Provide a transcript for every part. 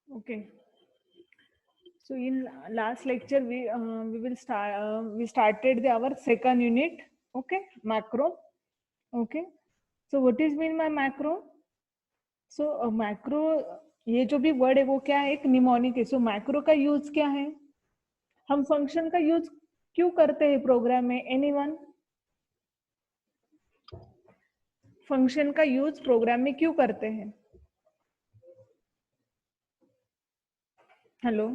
Okay. So in last lecture we started our second unit. Okay, macro. Okay. So what is mean by macro? So macro, ये जो भी word है वो क्या है, एक निमोनिक है. सो मैक्रो का यूज क्या है? हम फंक्शन का यूज क्यों करते हैं प्रोग्राम में? एनीवन? फंक्शन का यूज प्रोग्राम में क्यों करते हैं? Hello,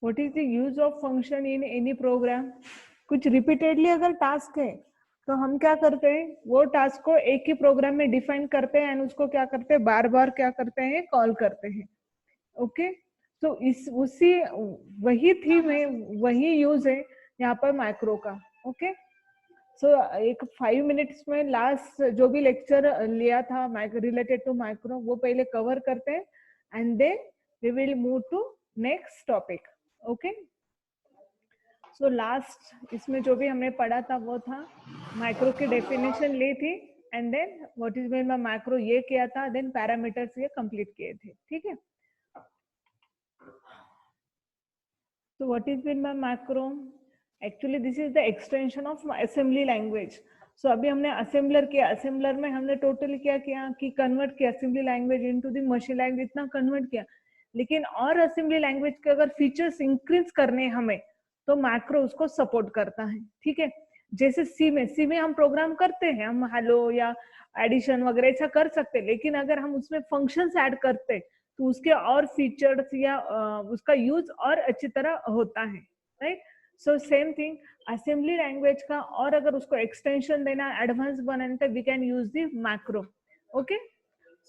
what is the use of function in any program? कुछ रिपीटेडली अगर टास्क है तो हम क्या करते हैं, वो टास्क को एक ही प्रोग्राम में डिफाइन करते हैं एंड उसको क्या करते हैं, बार बार क्या करते हैं, कॉल करते हैं. ओके. तो इस उसी वही थीम है, वही यूज है यहाँ पर मैक्रो का. ओके. सो एक 5 मिनट्स में लास्ट जो भी लेक्चर लिया था रिलेटेड टू मैक्रो वो पहले कवर करते हैं and then we will move to next topic. Okay. So last इसमें जो भी हमने पढ़ा था वो था मैक्रो की डेफिनेशन ली थी and then what is mean by macro ये किया था, देन पैरामीटर्स ये कंप्लीट किए थे. ठीक है. So what is meant by macro? Actually this is the extension of assembly language. So अभी हमने assembler किया, assembler में हमने टोटली क्या किया कि कन्वर्ट किया assembly language into the machine language, इतना कन्वर्ट किया. लेकिन और assembly language के अगर फीचर्स इंक्रीज करने हमें तो मैक्रो उसको सपोर्ट करता है. ठीक है. जैसे सी में हम प्रोग्राम करते हैं, हम हेलो या एडिशन वगैरह ऐसा कर सकते हैं, लेकिन अगर हम उसमें फंक्शंस ऐड करते तो उसके और फीचर्स या उसका यूज और अच्छी तरह होता है. Right. So same thing assembly language का, और अगर उसको एक्सटेंशन देना, एडवांस बनाना, तो we can use the macro. Okay.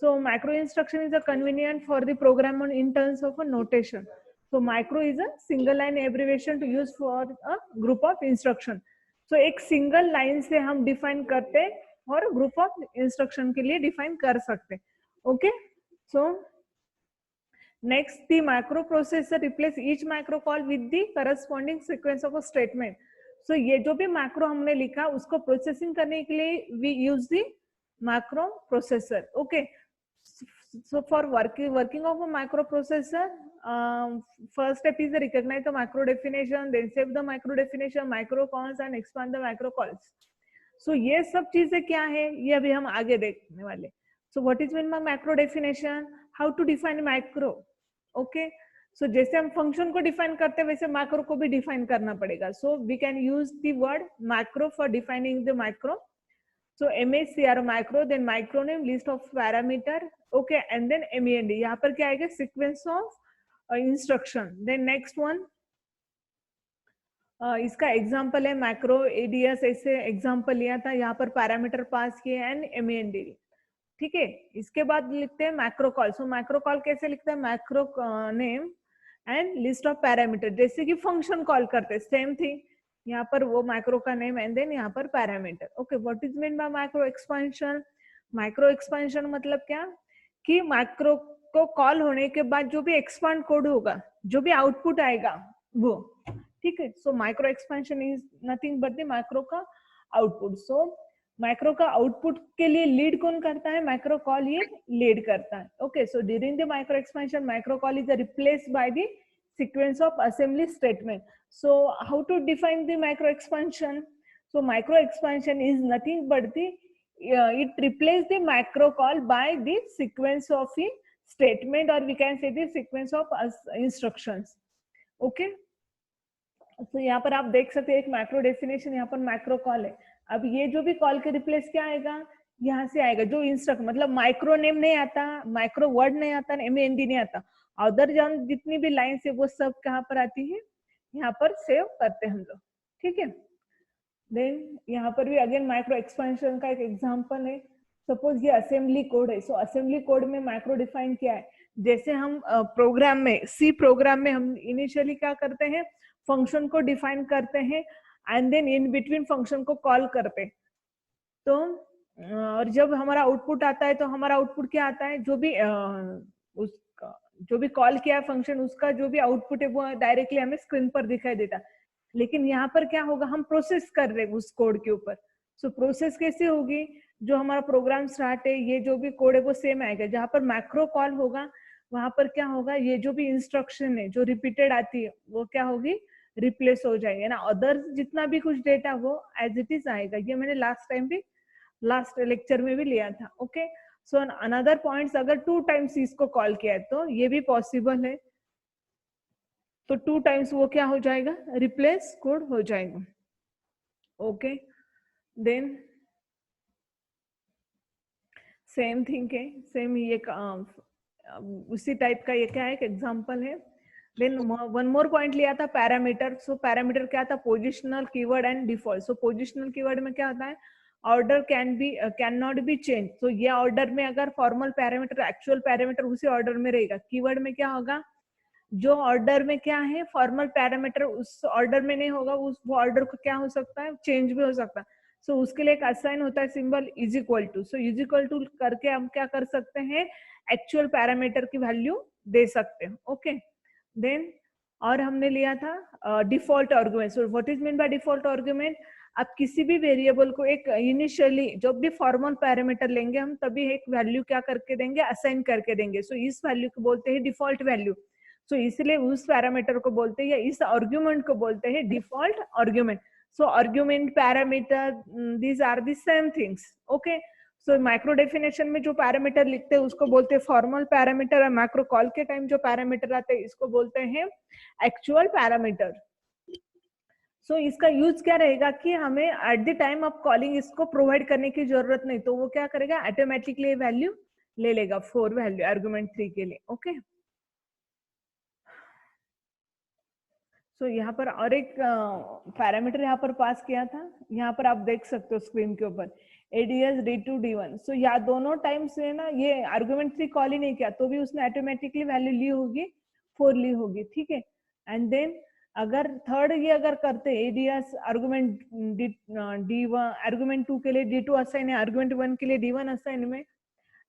So macro instruction is a convenient for the program in terms of a notation. So macro is a single line abbreviation to use for a group of instruction. So एक single line से हम define करते हैं और group of instruction के लिए define कर सकते हैं. Okay. So next the microprocessor replace each macro call with the corresponding sequence of a statement. So ये जो भी macro हमने लिखा उसको प्रोसेसिंग करने के लिए we use the microprocessor. Okay. So for working of a microprocessor, first step is to recognize the macro definition, then save the macro definition, macro calls and expand the macro calls. So ये सब चीजें क्या है ये अभी हम आगे देखने वाले. So what is meant by macro definition? How to define macro? Okay. So जैसे हम फंक्शन को डिफाइन करते हैं वैसे मैक्रो को भी डिफाइन करना पड़ेगा. So we can use the word macro for defining the macro. So MACR macro, then macro name, list of parameter. Okay. And then MEND, यहाँ पर क्या आएगा, sequence of instruction. Then next one इसका example है macro ADS, ऐसे example लिया था, यहाँ पर पैरामीटर पास किए एंड MEND. ठीक है. इसके बाद लिखते हैं मैक्रो कॉल. सो मैक्रो कॉल कैसे लिखते हैं, macro name and list of parameter, जैसे कि फंक्शन कॉल करते हैं सेम थिंग. यहाँ पर वो मैक्रो का नेम एंड देन यहाँ पर parameter. Okay. What is mean by macro expansion? Macro expansion मतलब क्या कि मैक्रो को कॉल होने के बाद जो भी एक्सपांड कोड होगा, जो भी आउटपुट आएगा वो. ठीक है. सो micro expansion is nothing but the macro का आउटपुट. सो मैक्रो का आउटपुट के लिए लीड कौन करता है, मैक्रो कॉल ये लीड करता है. Okay. So during the micro expansion macro call is replaced by the sequence of assembly statement. So how to define the micro expansion? So micro expansion is nothing but the it replaces the macro call by the sequence of the statement, or we can say the sequence of instructions. Okay. तो यहाँ पर आप देख सकते हैं एक macro definition, यहाँ पर मैक्रो कॉल है. अब ये जो भी कॉल के रिप्लेस क्या आएगा, यहाँ से आएगा जो इंस्ट्रक्ट, मतलब माइक्रो नेम नहीं आता, माइक्रो वर्ड नहीं आता, MEND नहीं आता, अदर जन जितनी भी लाइन है वो सब कहाँ पर आती है, यहाँ पर सेव करते हैं हम लोग. ठीक है. देन यहाँ पर भी अगेन माइक्रो एक्सपेंशन का एक एग्जांपल है. सपोज ये असेंबली कोड है. सो असेंबली कोड में माइक्रो डिफाइन किया है. जैसे हम प्रोग्राम में, सी प्रोग्राम में हम इनिशियली क्या करते हैं, फंक्शन को डिफाइन करते हैं and then in between function को कॉल करते हैं. तो और जब हमारा आउटपुट आता है तो हमारा आउटपुट क्या आता है, जो भी उसका जो भी कॉल किया है फंक्शन, उसका जो भी आउटपुट है वो डायरेक्टली हमें स्क्रीन पर दिखाई देता है. लेकिन यहाँ पर क्या होगा, हम प्रोसेस कर रहे हैं उस कोड के ऊपर. सो प्रोसेस कैसे होगी, जो हमारा प्रोग्राम स्टार्ट है, ये जो भी कोड है वो सेम आएगा। जहाँ पर मैक्रो कॉल होगा वहां पर क्या होगा, ये जो भी इंस्ट्रक्शन है जो रिपीटेड आती है वो क्या होगी, रिप्लेस हो जाएगी ना। अदर जितना भी कुछ डेटा वो एज इट इज आएगा। ये मैंने लास्ट टाइम भी, लास्ट लेक्चर में भी लिया था। ओके, सो अनदर पॉइंट्स, अगर 2 टाइम्स इसको कॉल किया है तो ये भी पॉसिबल है, तो 2 टाइम्स वो क्या हो जाएगा, रिप्लेस कोड हो जाएगा। ओके, देन सेम थिंग है, सेम ये उसी टाइप का ये क्या है, एक एग्जांपल है। देन वन मोर पॉइंट लिया था पैरामीटर। सो पैरामीटर क्या था, positional keyword and default. So positional keyword में क्या होता है, order can not be change. तो ये ऑर्डर में अगर फॉर्मल पैरामीटर, एक्चुअल पैरामीटर उसी ऑर्डर में रहेगा। कीवर्ड में क्या होगा, जो ऑर्डर में क्या है फॉर्मल पैरामीटर उस ऑर्डर में नहीं होगा, उस वो ऑर्डर को क्या हो सकता है, चेंज भी हो सकता है। सो उसके लिए एक असाइन होता है symbol is equal to. So is equal to करके हम क्या कर सकते हैं, एक्चुअल पैरामीटर की वैल्यू दे सकते हैं। ओके, देन और हमने लिया था default argument. So what is mean by default argument, आप किसी भी वेरिएबल को एक इनिशियली जब भी फॉर्मल पैरामीटर लेंगे हम, तभी एक वैल्यू क्या करके देंगे, असाइन करके देंगे। सो इस वैल्यू को बोलते हैं डिफॉल्ट वैल्यू। सो इसलिए उस पैरामीटर को बोलते हैं, या इस आर्गुमेंट को बोलते हैं default argument. So argument, parameter, these are the same things. Okay, so micro definition में जो पैरामीटर लिखते हैं उसको बोलते हैं फॉर्मल पैरामीटर, और मैक्रो कॉल के टाइम जो पैरामीटर आते हैं इसको बोलते हैं एक्चुअल पैरामीटर। सो इसका यूज क्या रहेगा कि हमें eight the time of calling इसको प्रोवाइड करने की जरूरत नहीं, तो वो क्या करेगा, ऑटोमेटिकली वैल्यू ले लेगा 4 वैल्यू आर्गुमेंट 3 के लिए। ओके, सो यहाँ पर और एक पैरामीटर यहाँ पर पास किया था, यहाँ पर आप देख सकते हो स्क्रीन के ऊपर एडीएस D2 D1। सो या दोनों टाइम से ना ये आर्गुमेंट 3 कॉल ही नहीं किया तो भी उसने ऑटोमेटिकली वैल्यू ली होगी, 4 ली होगी। ठीक है, एंड देन अगर थर्ड ये अगर करते एडीएस आर्गुमेंट D1, आर्गुमेंट 2 के लिए D2 असाइन है, आर्गुमेंट 1 के लिए D1 असाइन में,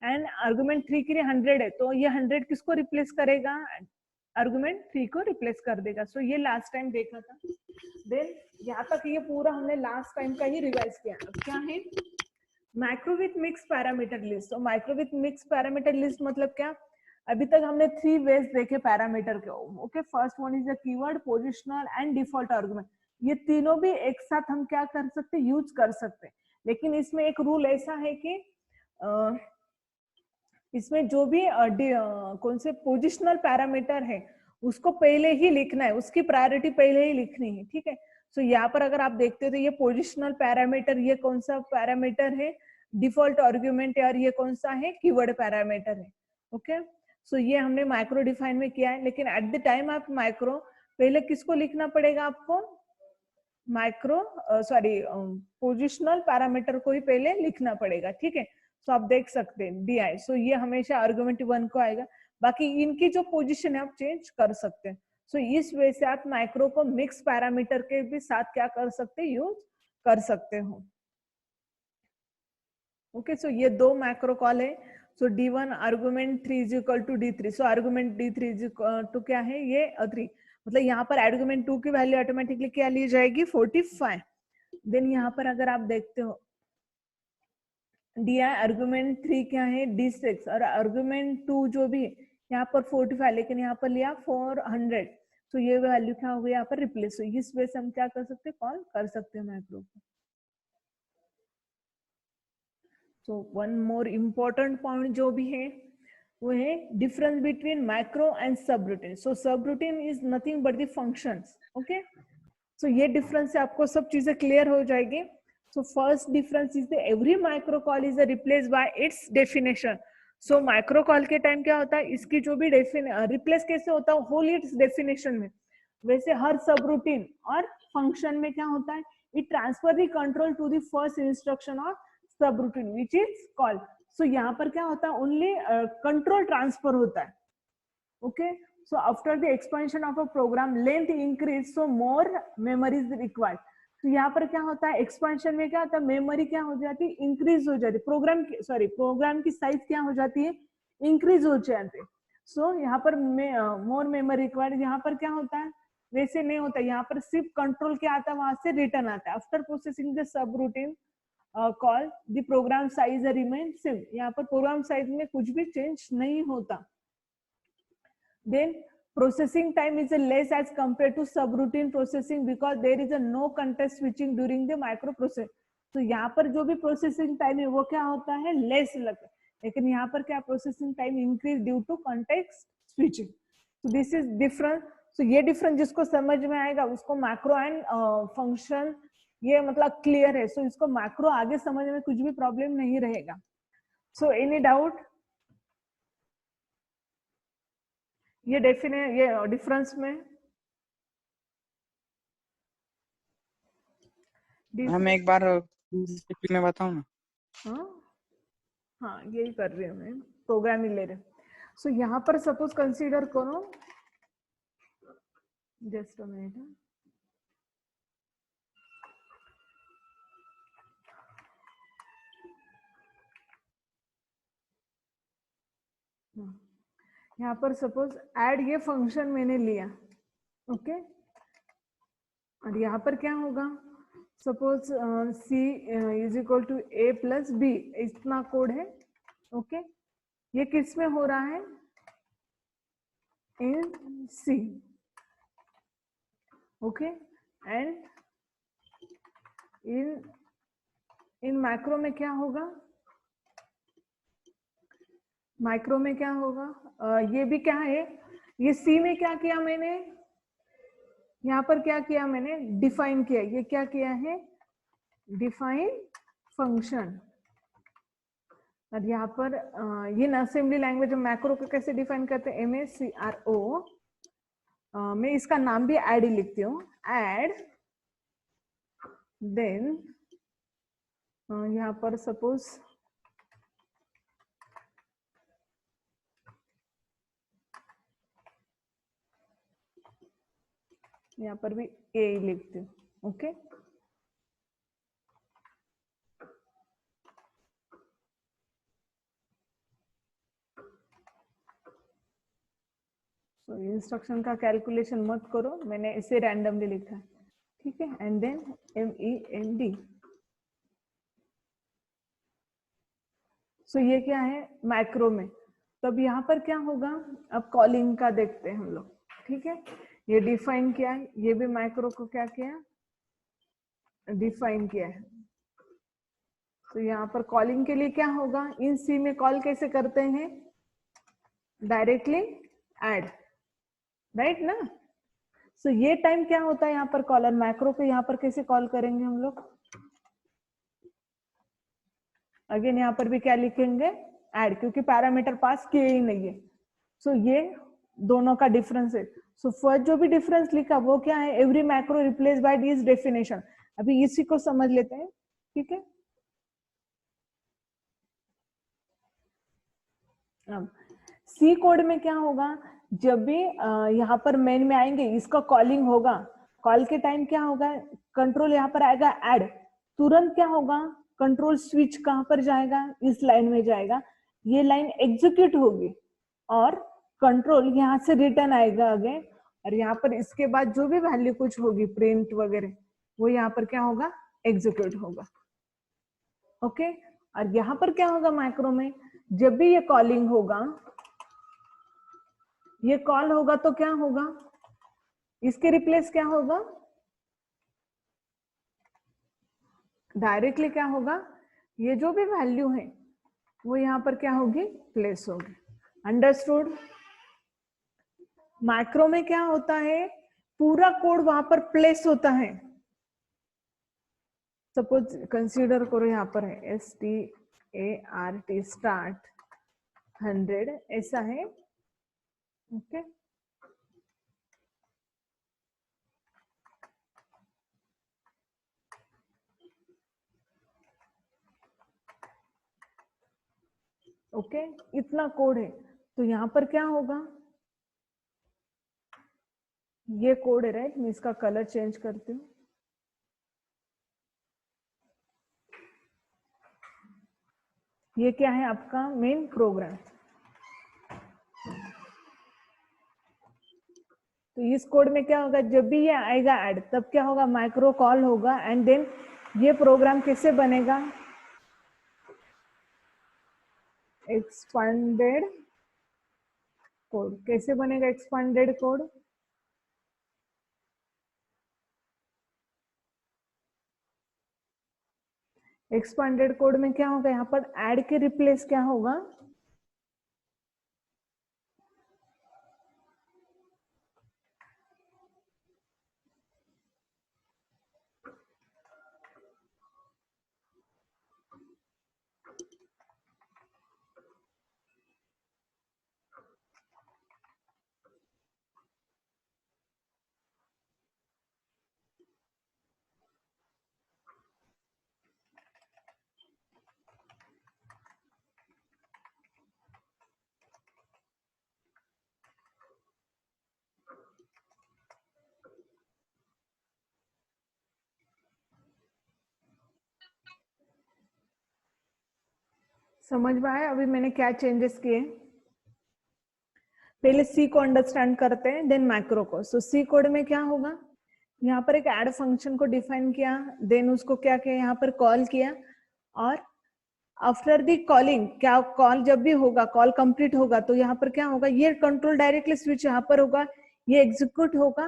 एंड आर्गुमेंट 3 के लिए 100 है, तो ये 100 किसको रिप्लेस करेगा, आर्गुमेंट 3 को रिप्लेस कर देगा। सो ये लास्ट टाइम देखा था। देन यहाँ तक ये पूरा हमने लास्ट टाइम का ही रिवाइज किया। अब क्या है, micro with mix parameter list. तो micro with mix parameter list मतलब क्या, अभी तक हमने 3 वेज देखे पैरामीटर के। Okay, first one is the keyword, positional and default argument. ये तीनों भी एक साथ हम क्या कर सकते, यूज कर सकते, लेकिन इसमें एक रूल ऐसा है कि इसमें जो भी कौन से पोजिशनल पैरामीटर है उसको पहले ही लिखना है, उसकी प्रायोरिटी पहले ही लिखनी है। ठीक है, सो यहाँ पर अगर आप देखते हो तो ये पोजिशनल पैरामीटर, ये कौन सा पैरामीटर है, डिफॉल्ट आर्गुमेंट है, और ये कौन सा है, कीवर्ड पैरामीटर है। ओके, सो ये हमने माइक्रो डिफाइन में किया है, लेकिन एट द टाइम आप माइक्रो पहले किसको लिखना पड़ेगा आपको, माइक्रो पोजिशनल पैरामीटर को ही पहले लिखना पड़ेगा। ठीक है, तो आप देख सकते हैं DI। सो ये हमेशा आर्गुमेंट 1 को आएगा, बाकी इनकी जो पोजीशन है आप चेंज कर सकते हैं। सो इस वजह से आप माइक्रो को मिक्स पैरामीटर के भी साथ क्या कर सकते हैं, यूज कर सकते हो। ओके, सो ये 2 माइक्रो कॉल है। So D1 argument 3 is equal to D3। So argument D3 is equal to क्या है, ये 3, मतलब यहाँ पर आर्गुमेंट 2 की वैल्यू ऑटोमेटिकली क्या ली जाएगी, 45। देन यहाँ पर अगर आप देखते हो DI आर्गुमेंट 3 क्या है, D6, और आर्गुमेंट 2 जो भी यहाँ पर 45, लेकिन यहाँ पर लिया 400। तो ये वैल्यू क्या हो गई, यहाँ पर रिप्लेस हुई। इस वजह से हम क्या कर सकते हैं, कॉल कर सकते हैं माइक्रो को। So one more important point जो भी है वो है difference between micro and subroutine. So subroutine is nothing but the functions. Okay, so ये डिफरेंस से आपको सब चीजें क्लियर हो जाएगी। So first difference is the every micro call is replace by its definition. So micro call के time क्या होता है, इसकी जो भी रिप्लेस कैसे होता है, होल इट्स डेफिनेशन में। वैसे हर सब रूटीन और फंक्शन में क्या होता है, it transfer the control to the first instruction of subroutine which is call. So यहाँ पर क्या होता है, ओनली कंट्रोल ट्रांसफर होता है। Okay, so after the expansion of a program length increase, so more memory is required। तो यहाँ पर क्या होता है, एक्सपेंशन में क्या होता है, मेमोरी क्या हो जाती है, इंक्रीज हो जाती है, प्रोग्राम की साइज क्या हो जाती है, इंक्रीज हो जाती है। सो यहाँ पर मोर मेमोरी रिक्वायर्ड। यहाँ पर क्या होता है, वैसे नहीं होता, यहाँ पर सिर्फ कंट्रोल क्या आता है, वहां से रिटर्न आता है। After processing the subroutine call the program size remain same, यहाँ पर प्रोग्राम साइज में कुछ भी चेंज नहीं होता. Then processing time is less as compared to subroutine processing because there is a no context switching during the microprocessing. तो यहाँ पर जो भी प्रोसेसिंग टाइम है वो क्या होता है, लेस लगता है, लेकिन यहाँ पर क्या processing time increase due to context switching. तो दिस इज डिफरेंट. तो ये डिफरेंस जिसको समझ में आएगा उसको मैक्रो एंड फंक्शन ये मतलब क्लियर है. सो इसको मैक्रो आगे समझने में कुछ भी प्रॉब्लम नहीं रहेगा. So any doubt? ये ये डिफरेंस में हम एक बार में बताऊं ना. हाँ यही कर रही हूँ मैं, प्रोग्रामिंग ले रहे. सो यहाँ पर सपोज कंसीडर करो, जस्ट अ मिनट. यहाँ पर सपोज ऐड ये फंक्शन मैंने लिया, ओके. और यहाँ पर क्या होगा, suppose c is equal to a plus b, इतना कोड है, ओके. ये किस में हो रहा है, in c, okay. And in macro में क्या होगा, माइक्रो में क्या होगा, ये भी क्या है, ये सी में क्या किया मैंने, यहाँ पर क्या किया मैंने, डिफाइन किया. ये क्या किया है, डिफाइन फंक्शन. और यहाँ पर ये असेंबली लैंग्वेज मैक्रो को कैसे डिफाइन करते हैं, MACRO. मैं इसका नाम भी ऐड ही लिखती हूँ, ऐड. देन यहाँ पर सपोज यहाँ पर भी ए लिखती हूँ, ओके. तो इंस्ट्रक्शन का कैलकुलेशन मत करो, मैंने इसे रैंडमली लिखा है, ठीक है. And then MEND. सो ये क्या है, मैक्रो में. तो अब यहाँ पर क्या होगा, अब कॉलिंग का देखते हैं हम लोग, ठीक है. ये डिफाइन किया है, ये भी मैक्रो को क्या किया, डिफाइन किया है. तो यहाँ पर कॉलिंग के लिए क्या होगा, इन सी में कॉल कैसे करते हैं, डायरेक्टली ऐड, राइट ना. सो ये टाइम क्या होता है यहाँ पर कॉल, और मैक्रो को यहाँ पर कैसे कॉल करेंगे हम लोग, अगेन यहाँ पर भी क्या लिखेंगे, ऐड, क्योंकि पैरामीटर पास किए ही नहीं है. सो ये दोनों का डिफरेंस है. सो फर्स्ट जो भी डिफरेंस लिखा वो क्या है, every macro replace by this definition. अभी इसी को समझ लेते हैं, ठीक है. अब सी कोड में क्या होगा, जब भी यहाँ पर मेन में आएंगे, इसका कॉलिंग होगा, कॉल के टाइम क्या होगा, कंट्रोल यहाँ पर आएगा ऐड, तुरंत क्या होगा, कंट्रोल स्विच कहाँ पर जाएगा, इस लाइन में जाएगा, ये लाइन एग्जीक्यूट होगी और कंट्रोल यहाँ से रिटर्न आएगा अगेन. और यहाँ पर इसके बाद जो भी वैल्यू कुछ होगी प्रिंट वगैरह, वो यहाँ पर क्या होगा, एग्जीक्यूट होगा, ओके. और यहाँ पर क्या होगा मैक्रो में, जब भी ये कॉलिंग होगा, ये कॉल होगा तो क्या होगा, इसके रिप्लेस क्या होगा, डायरेक्टली क्या होगा, ये जो भी वैल्यू है वो यहाँ पर क्या होगी, प्लेस होगी. अंडरस्टूड. मैक्रो में क्या होता है, पूरा कोड वहां पर प्लेस होता है. सपोज कंसीडर करो यहाँ पर है START स्टार्ट 100 ऐसा है, ओके. ओके, इतना कोड है. तो यहाँ पर क्या होगा, ये कोड है, राइट. मैं इसका कलर चेंज करती हूँ. ये क्या है आपका मेन प्रोग्राम. तो इस कोड में क्या होगा, जब भी ये आएगा ऐड, तब क्या होगा, माइक्रो कॉल होगा. एंड देन ये प्रोग्राम कैसे बनेगा, एक्सपांडेड कोड कैसे बनेगा? एक्सपांडेड कोड एक्सपांडेड कोड में क्या होगा? यहाँ पर ऐड के रिप्लेस क्या होगा? समझ में आया अभी मैंने क्या चेंजेस किए? पहले सी को अंडरस्टैंड करते हैं, देन मैक्रो को। सो सी कोड में क्या होगा? यहाँ पर एक ऐड फंक्शन को डिफाइन किया, देन उसको क्या किया? यहाँ पर कॉल किया, और आफ्टर दी कॉलिंग क्या कॉल जब भी होगा, कॉल कंप्लीट होगा तो यहाँ पर क्या होगा? ये कंट्रोल डायरेक्टली स्विच यहाँ पर होगा, ये एग्जीक्यूट होगा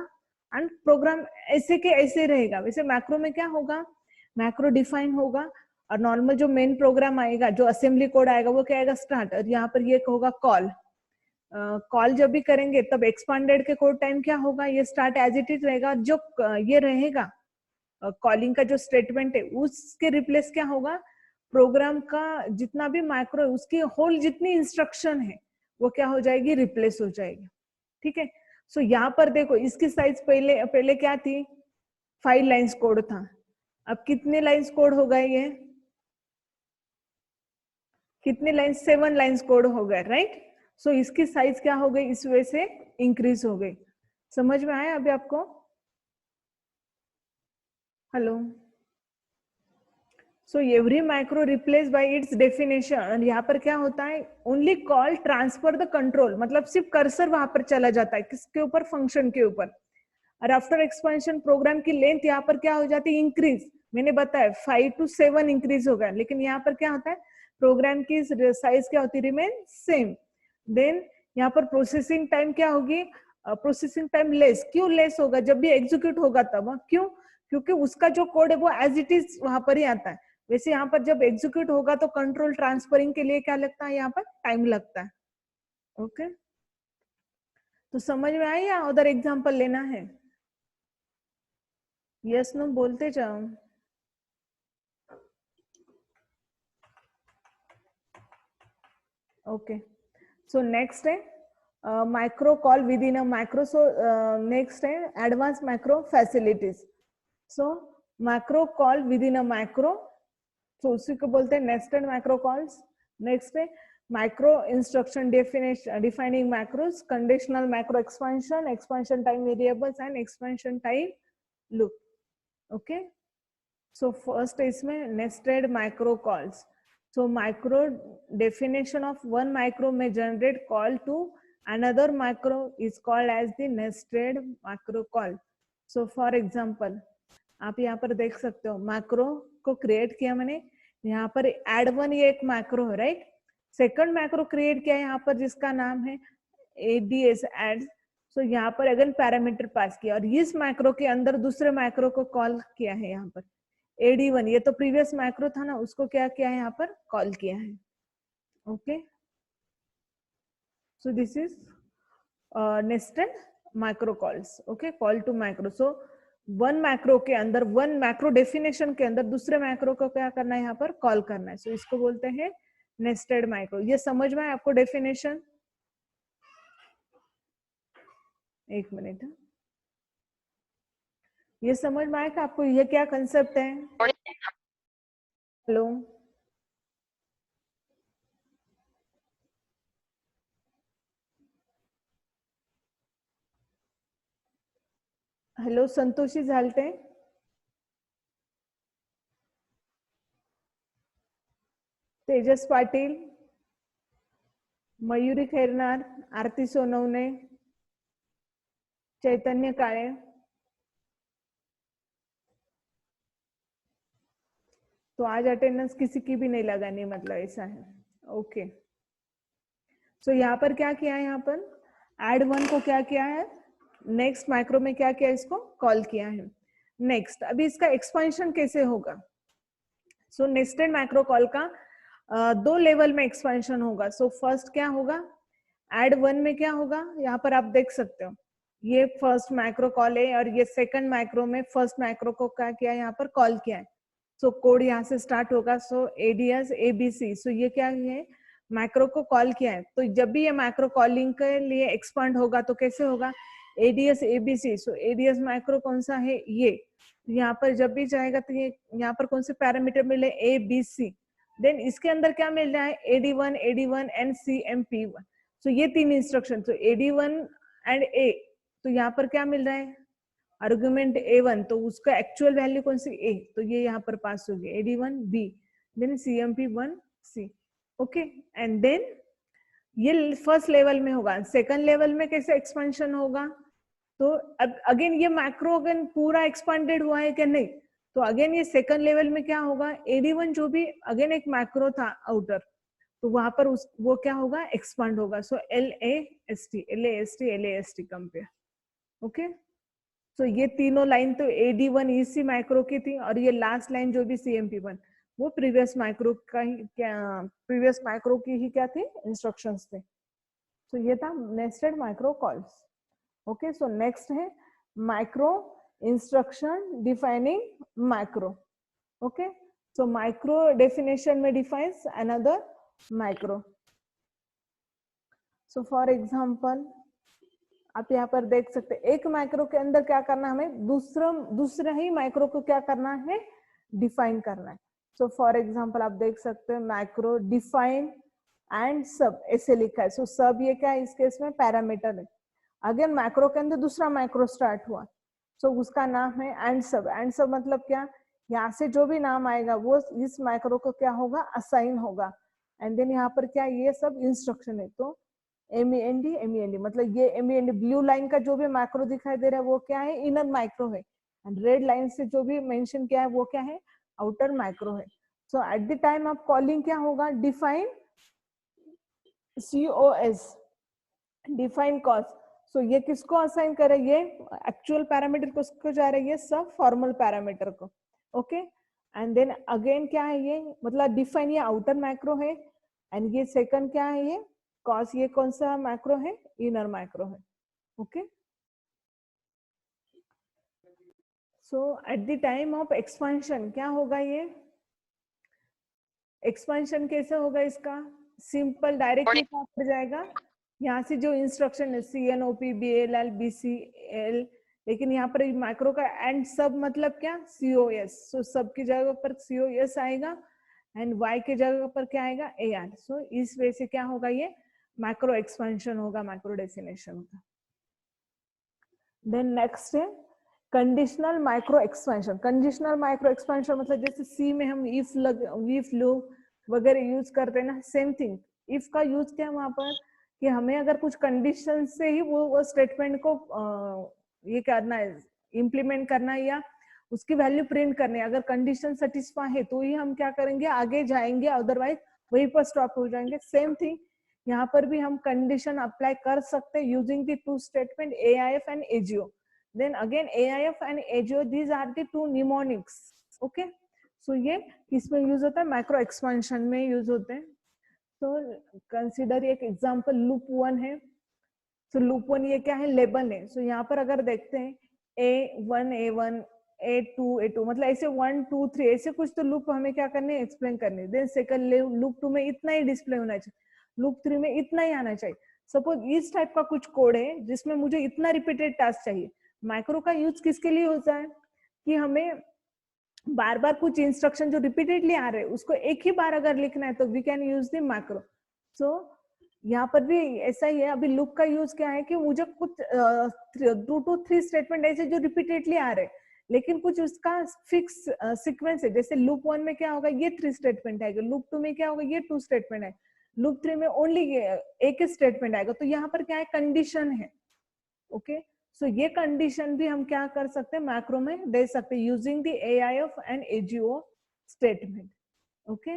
एंड प्रोग्राम ऐसे के ऐसे रहेगा। वैसे मैक्रो में क्या होगा? मैक्रो डिफाइन होगा और नॉर्मल जो मेन प्रोग्राम आएगा, जो असेंबली कोड आएगा वो क्या आएगा? स्टार्ट। और यहाँ पर ये होगा कॉल। कॉल जब भी करेंगे तब एक्सपांडेड के कोड टाइम क्या होगा? ये स्टार्ट एज इट इज रहेगा। जो ये रहेगा कॉलिंग का जो स्टेटमेंट है उसके रिप्लेस क्या होगा? प्रोग्राम का जितना भी माइक्रो उसकी होल जितनी इंस्ट्रक्शन है वो क्या हो जाएगी? रिप्लेस हो जाएगी। ठीक है। सो यहाँ पर देखो इसकी साइज पहले पहले क्या थी? 5 लाइंस कोड था। अब कितने लाइंस कोड हो गए? ये कितने लाइंस? 7 लाइंस कोड हो गए, राइट। सो इसकी साइज क्या हो गई? इस वजह से इंक्रीज हो गई। समझ में आया अभी आपको? Hello. So every micro replace by its definition. यहाँ पर क्या होता है? Only call transfer the control, मतलब सिर्फ कर्सर वहां पर चला जाता है। किसके ऊपर? फंक्शन के ऊपर। और आफ्टर एक्सपेंशन प्रोग्राम की लेंथ यहाँ पर क्या हो जाती है? इंक्रीज। मैंने बताया 5 to 7 इंक्रीज होगा, लेकिन यहाँ पर क्या होता है? प्रोग्राम की साइज क्या होती है? Remain same. देन यहाँ पर प्रोसेसिंग टाइम क्या होगी? Processing time less. क्यों लेस होगा? जब भी एग्जीक्यूट होगा तब। क्यों? क्योंकि उसका जो कोड है वो एज इट इज वहां पर ही आता है। वैसे यहाँ पर जब एग्जीक्यूट होगा तो कंट्रोल ट्रांसफरिंग के लिए क्या लगता है? यहाँ पर टाइम लगता है। ओके, तो समझ में आया या उधर एग्जांपल लेना है? यस नो बोलते जाओ। ओके, सो नेक्स्ट है micro call within a micro. So next है advance micro facilities. So micro call within a micro, तो उसी को बोलते हैं नेस्टेड माइक्रो कॉल्स। नेक्स्ट है micro instruction definition defining macros, conditional macro expansion, expansion time variables and expansion time loop. Okay, so first है इसमें nested micro calls. So micro definition of one micro may generate call to another micro is called as the nested macro call. So for example आप यहाँ पर देख सकते हो macro को create किया मैंने। यहाँ पर एड वन ये एक मैक्रो है, राइट। सेकंड मैक्रो क्रिएट किया यहाँ पर जिसका नाम है एडीएस एड। सो यहाँ पर अगेन पैरामीटर पास किया और इस मैक्रो के अंदर दूसरे मैक्रो को कॉल किया है। यहाँ पर AD1 ये तो प्रीवियस मैक्रो था ना, उसको क्या किया है? यहाँ पर कॉल किया है। Okay, so this is nested micro calls. Okay, call to macro. So one macro के अंदर, वन मैक्रो डेफिनेशन के अंदर दूसरे मैक्रो को क्या करना है? यहाँ पर कॉल करना है। सो इसको बोलते हैं नेस्टेड माइक्रो। ये समझ में है आपको डेफिनेशन? एक मिनट, ये समझ में आया कि आपको ये क्या कंसेप्ट है? हेलो, हेलो संतोषी झालटे, तेजस पाटील, मयुरी खैरनार, आरती सोनवणे, चैतन्य काळे। तो आज अटेंडेंस किसी की भी नहीं लगानी, मतलब ऐसा है। ओके, सो यहाँ पर क्या किया है, यहाँ पर एड वन को क्या किया है, नेक्स्ट माइक्रो में क्या किया, इसको कॉल किया है। नेक्स्ट अभी इसका एक्सपेंशन कैसे होगा। सो नेस्टेड माइक्रो कॉल का दो लेवल में एक्सपेंशन होगा। सो फर्स्ट क्या होगा, एड वन में क्या होगा, यहाँ पर आप देख सकते हो ये फर्स्ट माइक्रो कॉल है और ये सेकंड माइक्रो में फर्स्ट माइक्रो को क्या किया, यहाँ पर कॉल किया है। सो कोड यहाँ से स्टार्ट होगा। सो एडीएस एबीसी, सो ये क्या है, माइक्रो को कॉल किया है। तो जब भी ये माइक्रो कॉलिंग के लिए एक्सपांड होगा तो कैसे होगा, एडीएस एबीसी। सो एडीएस माइक्रो कौन सा है, ये यहाँ पर जब भी जाएगा तो ये यहाँ पर कौन से पैरामीटर मिले, ए बी सी। देन इसके अंदर क्या मिल रहा है, AD one and C M P one. So ये तीन इंस्ट्रक्शन, तो एडी वन एंड ए, तो यहाँ पर क्या मिल रहा है, आर्गुमेंट A1, तो उसका एक्चुअल वैल्यू कौन सी, A, तो ये यहाँ पर पास होगी AD1 B, then CMP1 C। Okay, and then ये फर्स्ट लेवल में होगा। सेकंड लेवल में कैसे एक्सपेंशन होगा, तो अब अगेन ये मैक्रो अगेन पूरा एक्सपांडेड हुआ है क्या, नहीं, तो अगेन ये सेकंड लेवल में क्या होगा, AD1 जो भी अगेन एक मैक्रो था आउटर, तो वहां पर वो क्या होगा, एक्सपांड होगा। सो LAST कंपेयर। ओके, तो ये तीनों लाइन तो AD1 EC माइक्रो की थी और ये लास्ट लाइन जो भी CMP1 वो प्रीवियस माइक्रो का ही, क्या प्रीवियस माइक्रो की ही क्या थी, इंस्ट्रक्शंस थे। तो ये था nested micro calls. Okay, so next है micro instruction defining micro. Okay, so micro definition में defines another micro. So for example आप यहाँ पर देख सकते हैं, एक माइक्रो के अंदर क्या करना, हमें दूसरा ही माइक्रो को क्या करना है, डिफाइन करना है। सो फॉर एग्जांपल आप देख सकते हैं माइक्रो डिफाइन एंड सब, ऐसे लिखा है। सो सब ये क्या है, इस केस में पैरामीटर है। अगेन माइक्रो के अंदर दूसरा माइक्रो स्टार्ट हुआ, सो उसका नाम है एंड सब। एंड सब मतलब क्या, यहाँ से जो भी नाम आएगा वो इस माइक्रो को क्या होगा, असाइन होगा। एंड देन यहाँ पर क्या, ये सब इंस्ट्रक्शन है। तो MEND मतलब ये MEND ब्लू लाइन का जो भी मैक्रो दिखाई दे रहा है वो क्या है, इनर माइक्रो है। एंड रेड लाइन से जो भी मेंशन किया है वो क्या है, आउटर माइक्रो है। So at the time of calling क्या होगा, define COS, define cos. So ये किसको असाइन करे, ये एक्चुअल पैरामीटर को किसको जा रही है, सब फॉर्मल पैरामीटर को। ओके, एंड देन अगेन क्या है, ये मतलब डिफाइन ये आउटर माइक्रो है एंड ये सेकंड क्या है, ये कॉस, ये कौन सा माइक्रो है, इनर माइक्रो है। Okay, so at the time of expansion क्या होगा, ये एक्सपेंशन कैसे होगा इसका, सिंपल डायरेक्टली क्या पड़ जाएगा, यहाँ से जो इंस्ट्रक्शन है CNOP BLL BCL, लेकिन यहाँ पर माइक्रो का एंड सब मतलब क्या, COS। सो सब की जगह पर COS आएगा एंड Y की जगह पर क्या आएगा, AR। सो इस वे से क्या होगा, ये माइक्रो एक्सपेंशन होगा माइक्रो डेफिनेशन का। देन नेक्स्ट है conditional micro expansion. Conditional micro expansion मतलब जैसे सी में हम इफ लूप वगैरह यूज करते हैं ना, सेम थिंग। इफ का यूज क्या है वहां पर, कि हमें अगर कुछ कंडीशन से ही वो स्टेटमेंट को ये करना है, इम्प्लीमेंट करना है या उसकी वैल्यू प्रिंट करनी है। अगर कंडीशन सेटिस्फाई है तो ही हम क्या करेंगे, आगे जाएंगे, अदरवाइज वहीं पर स्टॉप हो जाएंगे। सेम थिंग यहाँ पर भी हम कंडीशन अप्लाई कर सकते हैं using the two statement AIF and AGO। then again AIF and AGO, these are the two mnemonics. okay, so ये किसमें यूज होता है, माइक्रो एक्सपेंशन में यूज होते हैं। तो कंसीडर एक एग्जांपल लूप 1 है। तो लूप 1 ये क्या है, लेबल है। सो यहाँ पर अगर देखते हैं A1 A2 मतलब ऐसे 1 2 3 ऐसे कुछ तो लूप हमें क्या करने, एक्सप्लेन करने। देन सेकंड लूप 2 में इतना ही डिस्प्ले होना चाहिए, लूप 3 में इतना ही आना चाहिए। सपोज इस टाइप का कुछ कोड है जिसमें मुझे इतना रिपीटेड टास्क चाहिए। माइक्रो का यूज किसके लिए होता है, कि हमें बार बार कुछ इंस्ट्रक्शन जो रिपीटेडली आ रहे हैं उसको एक ही बार अगर लिखना है तो we can use the micro. So यहाँ पर भी ऐसा ही है। अभी लूप का यूज क्या है, कि मुझे कुछ 2 to 3 स्टेटमेंट ऐसे जो रिपीटेडली आ रहे हैं, लेकिन कुछ उसका फिक्स सीक्वेंस है। जैसे लूप 1 में क्या होगा, ये 3 स्टेटमेंट आएगा, लूप 2 में क्या होगा, ये 2 स्टेटमेंट है, लूप 3 में ओनली एक स्टेटमेंट आएगा। तो यहाँ पर क्या है, कंडीशन है। ओके, सो ये कंडीशन भी हम क्या कर सकते हैं, मैक्रो में दे सकते हैं using the AIF and AGO statement. Okay,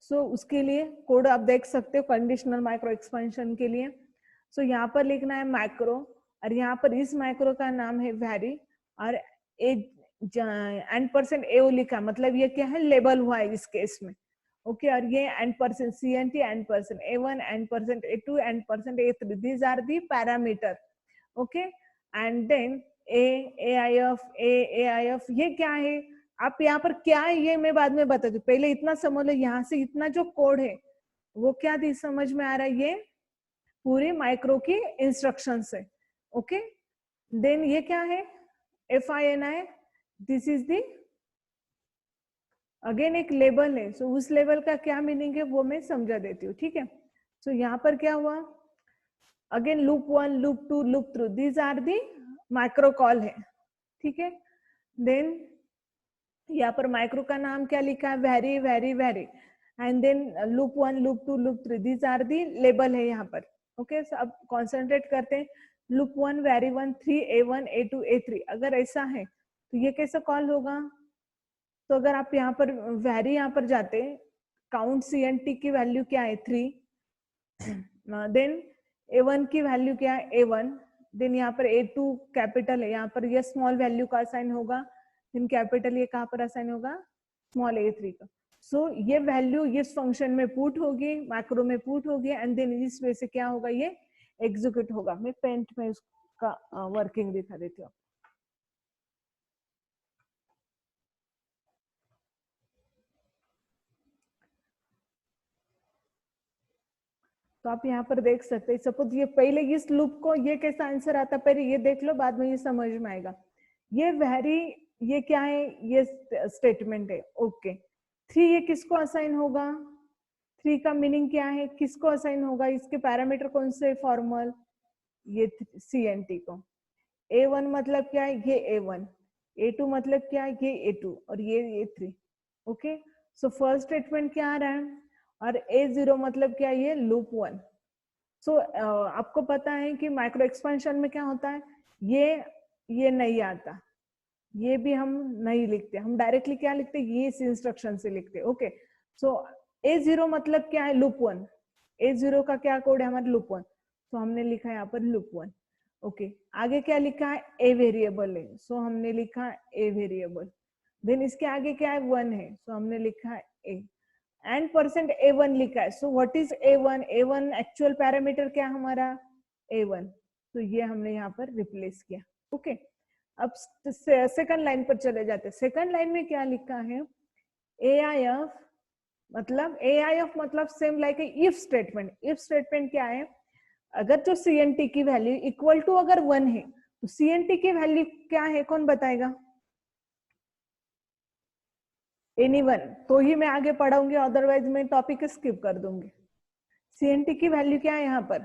so उसके लिए कोड आप देख सकते हो कंडीशनल माइक्रो एक्सपेंशन के लिए। सो यहाँ पर लिखना है मैक्रो, और यहाँ पर इस मैक्रो का नाम है वैरी, और %, एओ लिखा, मतलब ये क्या है, लेबल हुआ है इस केस में। ओके, और ये %, CNT %, A1 %, A2 %, A3, these are the parameter. Okay, and then AIF, AIF ये क्या है, आप यहाँ पर क्या है ये मैं बाद में बता दूं, पहले इतना समझ लो, यहाँ से इतना जो कोड है वो क्या समझ में आ रहा है, ये पूरी माइक्रो की इंस्ट्रक्शंस है। ओके, देन ये क्या है, FINI, this is the again एक लेबल है। सो उस लेबल का क्या मीनिंग है वो मैं समझा देती हूँ, ठीक है। सो यहाँ पर क्या हुआ, again loop 1, loop 2, loop 3, these are the micro call है, ठीक है। देन यहाँ पर माइक्रो का नाम क्या लिखा है, very very very, and then loop 1, loop 2, loop 3, these are the label है यहाँ पर। ओके, अब कॉन्सेंट्रेट करते हैं, loop 1 very 1 3 A1 A2 A3, अगर ऐसा है तो ये कैसे कॉल होगा। तो अगर आप यहाँ पर वेरी यहाँ पर जाते, काउंट CNT की वैल्यू क्या है 3, देन A1 की वैल्यू क्या है A1, देन यहाँ पर A2 कैपिटल है, यहाँ पर ये स्मॉल वैल्यू का असाइन होगा, देन कैपिटल ये कहाँ पर असाइन होगा, स्मॉल A3 का। सो ये वैल्यू इस फंक्शन में पुट होगी, मैक्रो में पुट होगी, एंड देन इस वे से क्या होगा, ये एग्जीक्यूट होगा। मैं पेंट में उसका वर्किंग दिखा देती हूँ। तो आप यहाँ पर देख सकते हैं, सपोज ये पहले इस लूप को ये कैसा आंसर आता, पहले ये देख लो, बाद में ये समझ में आएगा। ये वेरी, ये क्या है, ये स्टेटमेंट है। ओके, 3 ये किसको असाइन होगा, 3 का मीनिंग क्या है, किसको असाइन होगा, इसके पैरामीटर कौन से फॉर्मल, ये CNT को। A1 मतलब क्या है, ये A1, A2 मतलब क्या है, ये A2, और ये A3। Okay, so first statement क्या आ रहा है, और A0 मतलब क्या है, ये लूप 1। सो आपको पता है कि माइक्रो एक्सपेंशन में क्या होता है, ये नहीं आता, ये भी हम नहीं लिखते, हम डायरेक्टली क्या लिखते, ये इस इंस्ट्रक्शन से लिखते। ओके, सो A0 मतलब क्या है, लूप 1, A0 का क्या कोड है हमारे, लूप 1, तो हमने लिखा है यहाँ पर लूप 1। ओके, आगे क्या लिखा है, A वेरिएबल है, सो हमने लिखा A वेरिएबल, देन इसके आगे क्या है, 1 है, सो हमने लिखा है A, एंड %A1 लिखा है। सो what is A1, A1 actual parameter क्या हमारा, A1, तो ये हमने यहाँ पर रिप्लेस किया। ओके, अब सेकंड लाइन पर चले जाते हैं। सेकंड लाइन में क्या लिखा है, AIF मतलब same like if statement. If statement क्या है, अगर जो CNT की वैल्यू इक्वल टू अगर 1 है, तो CNT की वैल्यू क्या है, कौन बताएगा, एनीवन, तो ही मैं आगे पढ़ाऊंगी, अदरवाइज मैं टॉपिक स्किप कर दूंगी। CNT की वैल्यू क्या है यहाँ पर,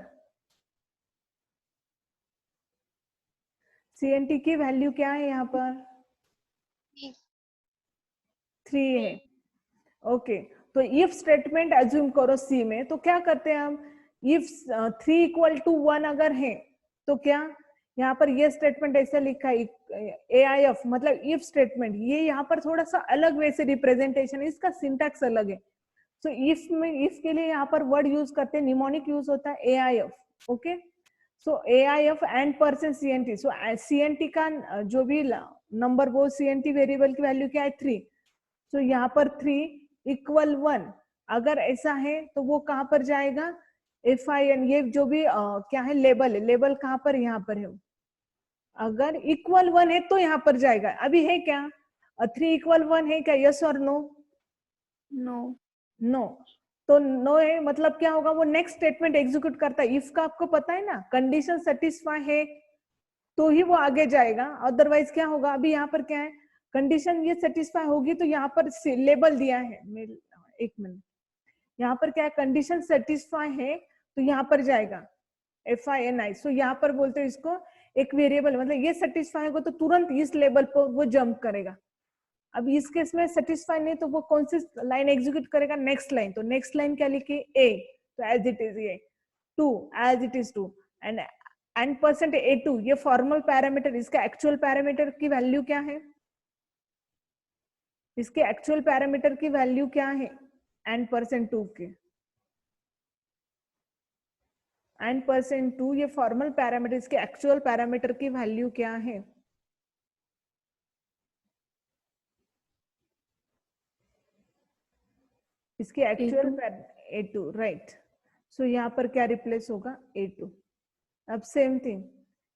CNT की वैल्यू क्या है यहाँ पर, 3 है। ओके, तो इफ स्टेटमेंट अज्यूम करो C में, तो क्या करते हैं हम, इफ 3 = 1 अगर है, तो क्या यहाँ पर ये स्टेटमेंट ऐसे लिखा है, AIF मतलब इफ स्टेटमेंट, ये यहाँ पर थोड़ा सा अलग वे से रिप्रेजेंटेशन, इसका सिंटैक्स अलग है। सो इफ में, इफ के लिए यहाँ पर वर्ड यूज करते हैं, निमोनिक यूज होता है AIF। Okay, so AIF and %CNT, so CNT का जो भी नंबर, वो CNT वेरिएबल की वैल्यू क्या है, 3। सो यहाँ पर 3 = 1 अगर ऐसा है, तो वो कहाँ पर जाएगा, FIN, ये जो भी क्या है, लेबल है, लेबल कहाँ पर, यहाँ पर है। अगर इक्वल 1 है तो यहाँ पर जाएगा, अभी है क्या, 3 = 1 है क्या, यस और नो, नो, नो, तो नो है, मतलब क्या होगा, वो नेक्स्ट स्टेटमेंट एग्जीक्यूट करता है। इफ का आपको पता है ना, कंडीशन सेटिस्फाई है तो ही वो आगे जाएगा, अदरवाइज क्या होगा, अभी यहाँ पर क्या है, कंडीशन ये सेटिस्फाई होगी तो यहाँ पर लेबल दिया है, एक मिनट, यहाँ पर क्या है, कंडीशन सेटिस्फाई है तो यहाँ पर जाएगा FINI। सो यहाँ पर बोलते हैं इसको एक वेरिएबल, मतलब ये सेटिस्फाई होगा तो तुरंत इस लेवल पर वो जंप करेगा। अब इस केस में सेटिस्फाई नहीं, तो वो कौन सी लाइन एग्जीक्यूट करेगा, नेक्स्ट लाइन। तो नेक्स्ट लाइन क्या लिखी, A, तो as it is A, 2 as it is 2, and %A2 ये फॉर्मल पैरामीटर, इसका एक्चुअल पैरामीटर की वैल्यू क्या है, इसके एक्चुअल पैरामीटर की वैल्यू क्या है, n% 2 के n% 2 ये फॉर्मल पैरामीटर, इसके एक्चुअल पैरामीटर की वैल्यू क्या है? इसकी एक्चुअल A2 राइट। सो यहाँ पर क्या रिप्लेस होगा? A2। अब same thing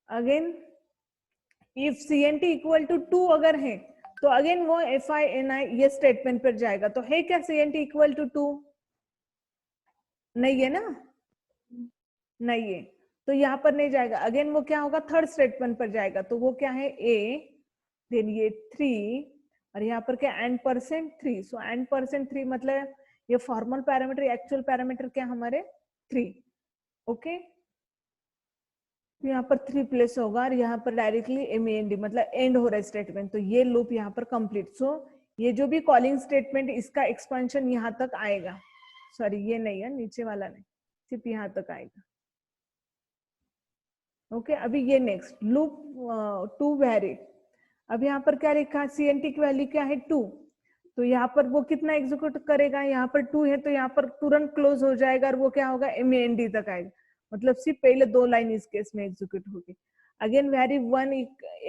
again, if CNT equal to 2 अगर है तो अगेन वो FI ये स्टेटमेंट पर जाएगा। तो है क्या CNT इक्वल टू 2? नहीं है ना, नहीं है, तो यहाँ पर नहीं जाएगा। अगेन वो क्या होगा? थर्ड स्टेटमेंट पर जाएगा। तो वो क्या है? A, देन ये 3 और यहाँ पर क्या? n% 3। सो n% 3 मतलब ये फॉर्मल पैरामीटर, एक्चुअल पैरामीटर क्या हमारे? 3। ओके, यहाँ पर 3 प्लेस होगा और यहाँ पर डायरेक्टली MEND मतलब एंड हो रहा है स्टेटमेंट। तो ये लूप यहाँ पर कंप्लीट। सो ये जो भी कॉलिंग स्टेटमेंट, इसका एक्सपेंशन यहाँ तक आएगा। सॉरी ये नहीं है, नीचे वाला नहीं, सिर्फ यहाँ तक आएगा। ओके, अभी ये नेक्स्ट लूप 2 वैरी। अब यहाँ पर क्या लिखा? CNT की वैल्यू क्या है? 2। तो यहाँ पर वो कितना एग्जीक्यूट करेगा? यहाँ पर 2 है तो यहाँ पर तुरंत क्लोज हो जाएगा और वो क्या होगा? MEND तक आएगा। मतलब सिर्फ पहले 2 लाइन इस केस में एग्जीक्यूट होगी। अगेन वैरी 1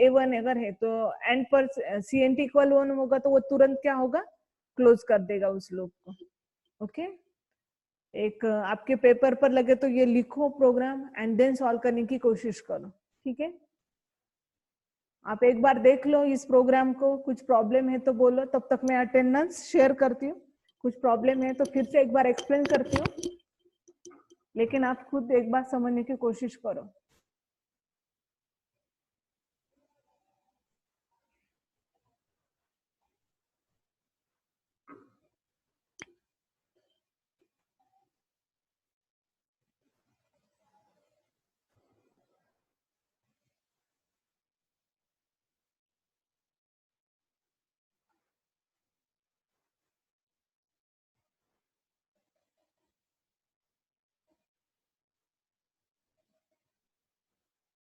A1 अगर है तो एंड पर CNT इक्वल 1 होगा तो वो तुरंत क्या होगा? क्लोज कर देगा उस लूप को। ओके, एक आपके पेपर पर लगे तो ये लिखो प्रोग्राम एंड देन सॉल्व करने की कोशिश करो। ठीक है, आप एक बार देख लो इस प्रोग्राम को। कुछ प्रॉब्लम है तो बोलो, तब तक मैं अटेंडेंस शेयर करती हूँ। कुछ प्रॉब्लम है तो फिर से एक बार एक्सप्लेन करती हूँ, लेकिन आप खुद एक बार समझने की कोशिश करो।